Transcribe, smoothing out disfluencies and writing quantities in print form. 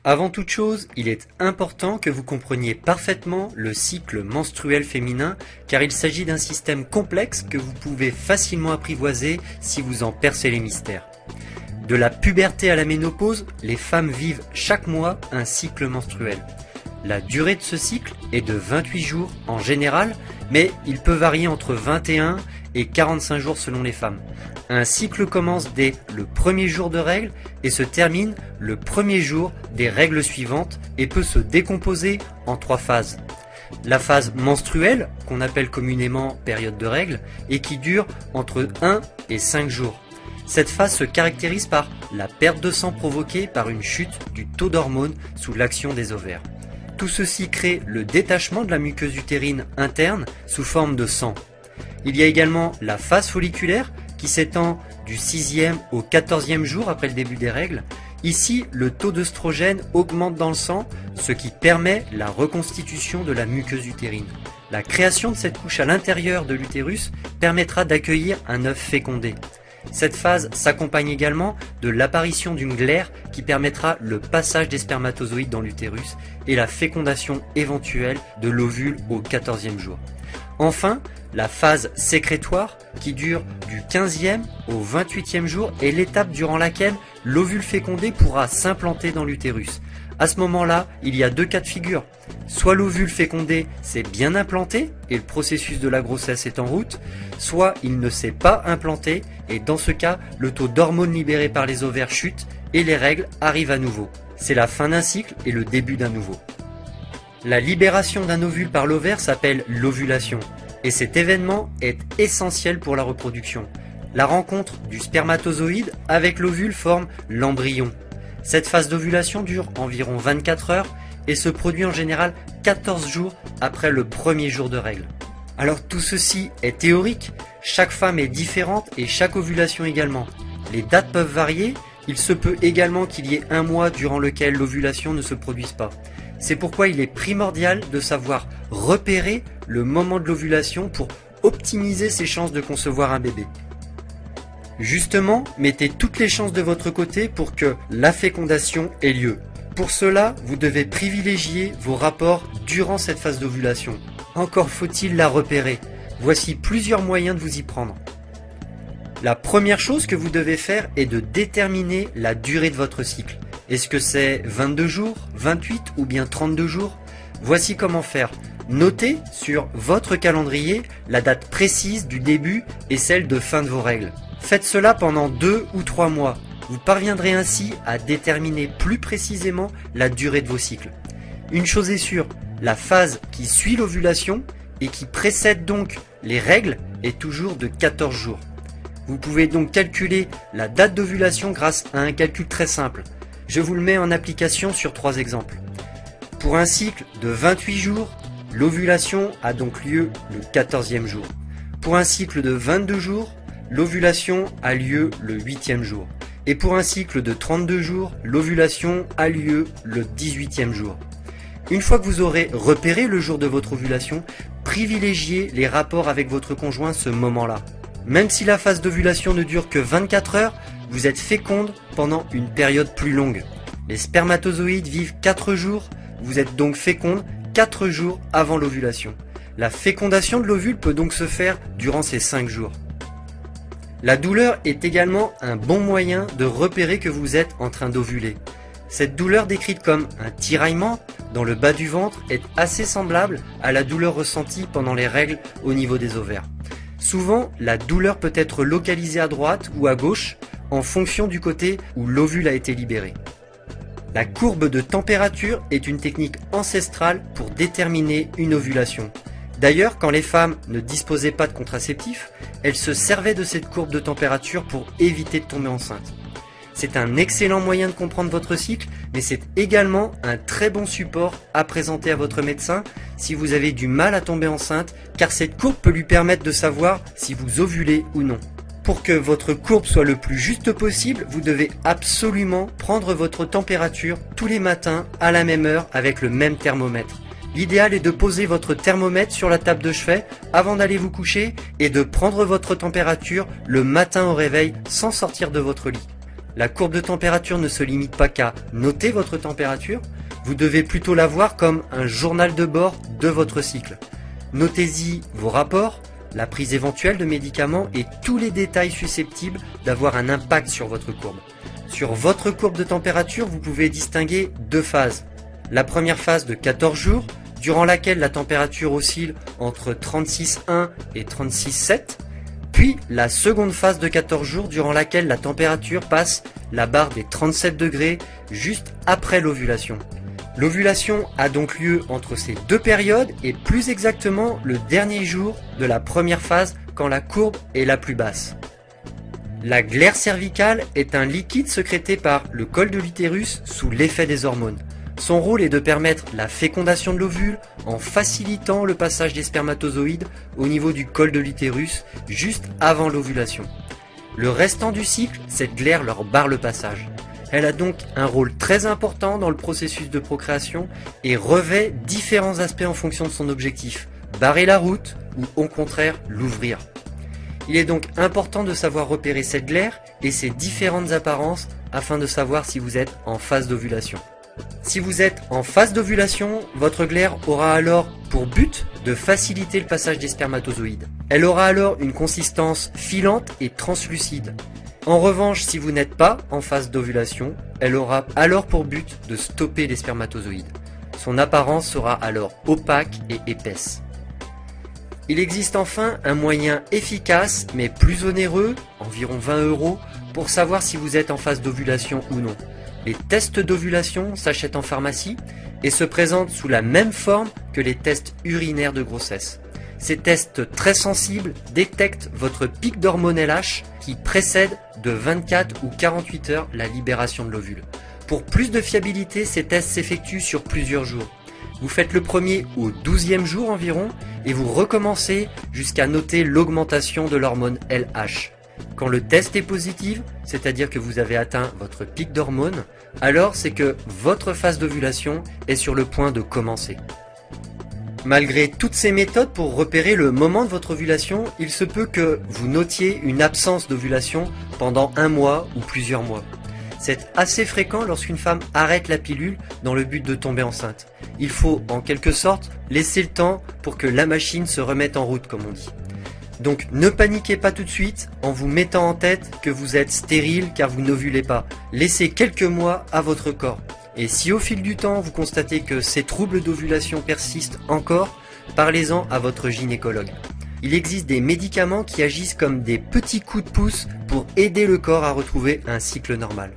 Avant toute chose, il est important que vous compreniez parfaitement le cycle menstruel féminin car il s'agit d'un système complexe que vous pouvez facilement apprivoiser si vous en percez les mystères. De la puberté à la ménopause, les femmes vivent chaque mois un cycle menstruel. La durée de ce cycle est de 28 jours en général, mais il peut varier entre 21 et 45 jours selon les femmes. Un cycle commence dès le premier jour de règles et se termine le premier jour des règles suivantes et peut se décomposer en 3 phases. La phase menstruelle, qu'on appelle communément période de règles, et qui dure entre 1 et 5 jours. Cette phase se caractérise par la perte de sang provoquée par une chute du taux d'hormones sous l'action des ovaires. Tout ceci crée le détachement de la muqueuse utérine interne sous forme de sang. Il y a également la phase folliculaire qui s'étend du 6e au 14e jour après le début des règles. Ici, le taux d'œstrogène augmente dans le sang, ce qui permet la reconstitution de la muqueuse utérine. La création de cette couche à l'intérieur de l'utérus permettra d'accueillir un œuf fécondé. Cette phase s'accompagne également de l'apparition d'une glaire qui permettra le passage des spermatozoïdes dans l'utérus et la fécondation éventuelle de l'ovule au 14e jour. Enfin, la phase sécrétoire qui dure du 15e au 28e jour est l'étape durant laquelle l'ovule fécondé pourra s'implanter dans l'utérus. À ce moment-là, il y a 2 cas de figure. Soit l'ovule fécondé s'est bien implanté et le processus de la grossesse est en route, soit il ne s'est pas implanté et dans ce cas, le taux d'hormones libérées par les ovaires chute et les règles arrivent à nouveau. C'est la fin d'un cycle et le début d'un nouveau. La libération d'un ovule par l'ovaire s'appelle l'ovulation et cet événement est essentiel pour la reproduction. La rencontre du spermatozoïde avec l'ovule forme l'embryon. Cette phase d'ovulation dure environ 24 heures et se produit en général 14 jours après le premier jour de règles. Alors tout ceci est théorique, chaque femme est différente et chaque ovulation également. Les dates peuvent varier, il se peut également qu'il y ait un mois durant lequel l'ovulation ne se produise pas. C'est pourquoi il est primordial de savoir repérer le moment de l'ovulation pour optimiser ses chances de concevoir un bébé. Justement, mettez toutes les chances de votre côté pour que la fécondation ait lieu. Pour cela, vous devez privilégier vos rapports durant cette phase d'ovulation. Encore faut-il la repérer. Voici plusieurs moyens de vous y prendre. La première chose que vous devez faire est de déterminer la durée de votre cycle. Est-ce que c'est 22 jours, 28 ou bien 32 jours? Voici comment faire. Notez sur votre calendrier la date précise du début et celle de fin de vos règles. Faites cela pendant 2 ou 3 mois. Vous parviendrez ainsi à déterminer plus précisément la durée de vos cycles. Une chose est sûre, la phase qui suit l'ovulation et qui précède donc les règles est toujours de 14 jours. Vous pouvez donc calculer la date d'ovulation grâce à un calcul très simple. Je vous le mets en application sur 3 exemples. Pour un cycle de 28 jours, l'ovulation a donc lieu le 14e jour. Pour un cycle de 22 jours, l'ovulation a lieu le 8e jour. Et pour un cycle de 32 jours, l'ovulation a lieu le 18e jour. Une fois que vous aurez repéré le jour de votre ovulation, privilégiez les rapports avec votre conjoint ce moment-là. Même si la phase d'ovulation ne dure que 24 heures, vous êtes féconde pendant une période plus longue. Les spermatozoïdes vivent 4 jours, vous êtes donc féconde 4 jours avant l'ovulation. La fécondation de l'ovule peut donc se faire durant ces 5 jours. La douleur est également un bon moyen de repérer que vous êtes en train d'ovuler. Cette douleur décrite comme un tiraillement dans le bas du ventre est assez semblable à la douleur ressentie pendant les règles au niveau des ovaires. Souvent, la douleur peut être localisée à droite ou à gauche en fonction du côté où l'ovule a été libéré. La courbe de température est une technique ancestrale pour déterminer une ovulation. D'ailleurs, quand les femmes ne disposaient pas de contraceptifs, elles se servaient de cette courbe de température pour éviter de tomber enceinte. C'est un excellent moyen de comprendre votre cycle, mais c'est également un très bon support à présenter à votre médecin si vous avez du mal à tomber enceinte, car cette courbe peut lui permettre de savoir si vous ovulez ou non. Pour que votre courbe soit le plus juste possible, vous devez absolument prendre votre température tous les matins à la même heure avec le même thermomètre. L'idéal est de poser votre thermomètre sur la table de chevet avant d'aller vous coucher et de prendre votre température le matin au réveil sans sortir de votre lit. La courbe de température ne se limite pas qu'à noter votre température, vous devez plutôt la voir comme un journal de bord de votre cycle. Notez-y vos rapports, la prise éventuelle de médicaments et tous les détails susceptibles d'avoir un impact sur votre courbe. Sur votre courbe de température, vous pouvez distinguer deux phases. La première phase de 14 jours, durant laquelle la température oscille entre 36,1 et 36,7, puis la seconde phase de 14 jours durant laquelle la température passe la barre des 37 degrés juste après l'ovulation. L'ovulation a donc lieu entre ces deux périodes et plus exactement le dernier jour de la première phase quand la courbe est la plus basse. La glaire cervicale est un liquide sécrété par le col de l'utérus sous l'effet des hormones. Son rôle est de permettre la fécondation de l'ovule en facilitant le passage des spermatozoïdes au niveau du col de l'utérus juste avant l'ovulation. Le restant du cycle, cette glaire leur barre le passage. Elle a donc un rôle très important dans le processus de procréation et revêt différents aspects en fonction de son objectif, barrer la route ou au contraire l'ouvrir. Il est donc important de savoir repérer cette glaire et ses différentes apparences afin de savoir si vous êtes en phase d'ovulation. Si vous êtes en phase d'ovulation, votre glaire aura alors pour but de faciliter le passage des spermatozoïdes. Elle aura alors une consistance filante et translucide. En revanche, si vous n'êtes pas en phase d'ovulation, elle aura alors pour but de stopper les spermatozoïdes. Son apparence sera alors opaque et épaisse. Il existe enfin un moyen efficace mais plus onéreux, environ 20 €, pour savoir si vous êtes en phase d'ovulation ou non. Les tests d'ovulation s'achètent en pharmacie et se présentent sous la même forme que les tests urinaires de grossesse. Ces tests très sensibles détectent votre pic d'hormone LH qui précède de 24 ou 48 heures la libération de l'ovule. Pour plus de fiabilité, ces tests s'effectuent sur plusieurs jours. Vous faites le premier au 12e jour environ et vous recommencez jusqu'à noter l'augmentation de l'hormone LH. Quand le test est positif, c'est-à-dire que vous avez atteint votre pic d'hormones, alors c'est que votre phase d'ovulation est sur le point de commencer. Malgré toutes ces méthodes pour repérer le moment de votre ovulation, il se peut que vous notiez une absence d'ovulation pendant un mois ou plusieurs mois. C'est assez fréquent lorsqu'une femme arrête la pilule dans le but de tomber enceinte. Il faut en quelque sorte laisser le temps pour que la machine se remette en route, comme on dit. Donc ne paniquez pas tout de suite en vous mettant en tête que vous êtes stérile car vous n'ovulez pas. Laissez quelques mois à votre corps. Et si au fil du temps vous constatez que ces troubles d'ovulation persistent encore, parlez-en à votre gynécologue. Il existe des médicaments qui agissent comme des petits coups de pouce pour aider le corps à retrouver un cycle normal.